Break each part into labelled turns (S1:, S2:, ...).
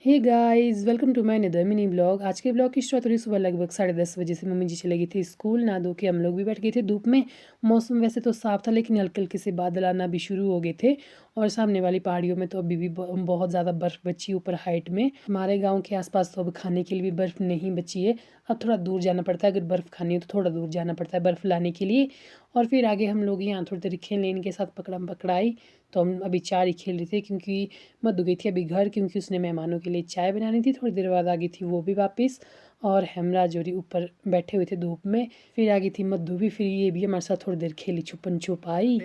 S1: Hey guys welcome to my another mini blog. आज के blog की शुरुआत हुई सुबह लगभग 10:30 बजे से। मम्मी जी चली गई थी स्कूल, ना धो के हम लोग भी बैठ गए थे धूप में। मौसम वैसे तो साफ था लेकिन हल्के हल्के से बादल आना भी शुरू हो गए थे। और सामने वाली पहाड़ियों में तो अभी भी बहुत ज़्यादा बर्फ़ बची ऊपर हाइट में। हमारे गाँव के आसपास तो अब खाने के लिए भी बर्फ़ नहीं बची है। अब थोड़ा दूर जाना पड़ता है, अगर बर्फ़ खानी हो तो थोड़ा दूर जाना पड़ता है बर्फ़ लाने के लिए। और फिर आगे हम लोग यहाँ थोड़ी देर खेल लेने के साथ पकड़म पकड़ाई। तो हम अभी 4 ही खेल रहे थे क्योंकि मधु गई थी अभी घर, क्योंकि उसने मेहमानों के लिए चाय बनानी थी। थोड़ी देर बाद आ गई थी वो भी वापस। और हेमराज जोरी ऊपर बैठे हुए थे धूप में। फिर आ गई थी मधु भी, फिर ये भी हमारे साथ थोड़ी देर खेली छुपन छुपाई।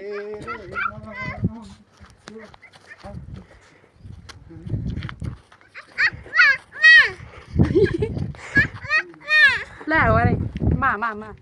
S2: ला अरे माँ माँ माँ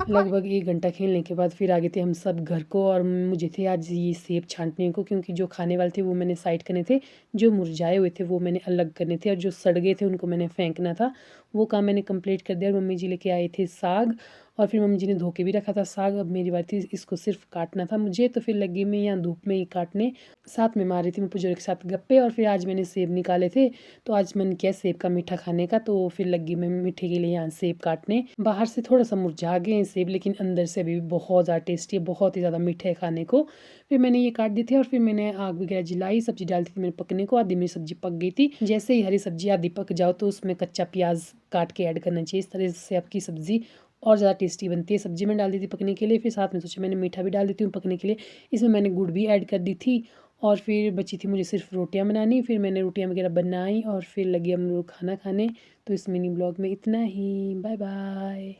S1: लगभग 1 घंटा खेलने के बाद फिर आ गए थे हम सब घर को। और मुझे थे आज ये सेब छाँटने को, क्योंकि जो खाने वाले थे वो मैंने साइड करने थे, जो मुरझाए हुए थे वो मैंने अलग करने थे, और जो सड़ गए थे उनको मैंने फेंकना था। वो काम मैंने कंप्लीट कर दिया। और मम्मी जी लेके आए थे साग, और फिर मम्मी जी ने धो के भी रखा था साग। अब मेरी बारी थी, इसको सिर्फ काटना था मुझे, तो फिर लगी मैं यहाँ धूप में ही काटने। साथ में मार रही थी मैं पुजोर के साथ गप्पे। और फिर आज मैंने सेब निकाले थे, तो आज मन किया सेब का मीठा खाने का, तो फिर लगी मैं मीठे के लिए यहाँ सेब काटने। बाहर से थोड़ा सा मुरझा गए हैं सेब, लेकिन अंदर से अभी भी बहुत ज़्यादा टेस्टी है, बहुत ही ज़्यादा मीठे है खाने को। फिर मैंने ये काट दिए थे, और फिर मैंने आग वगैरह जलाई, सब्जी डाल दी थी मैंने पकने को। आधी मेरी सब्जी पक गई थी। जैसे ही हरी सब्जी आधी पक जाओ तो उसमें कच्चा प्याज काट के ऐड करना चाहिए। इस तरह से आपकी सब्ज़ी और ज़्यादा टेस्टी बनती है। सब्जी में डाल दी थी पकने के लिए, फिर साथ में सोचा मैंने मीठा भी डाल देती हूँ पकने के लिए। इसमें मैंने गुड़ भी ऐड कर दी थी। और फिर बची थी मुझे सिर्फ रोटियां बनानी। फिर मैंने रोटियां वगैरह बनाई और फिर लगी हम लोग खाना खाने। तो इस मिनी ब्लॉग में इतना ही। Bye bye.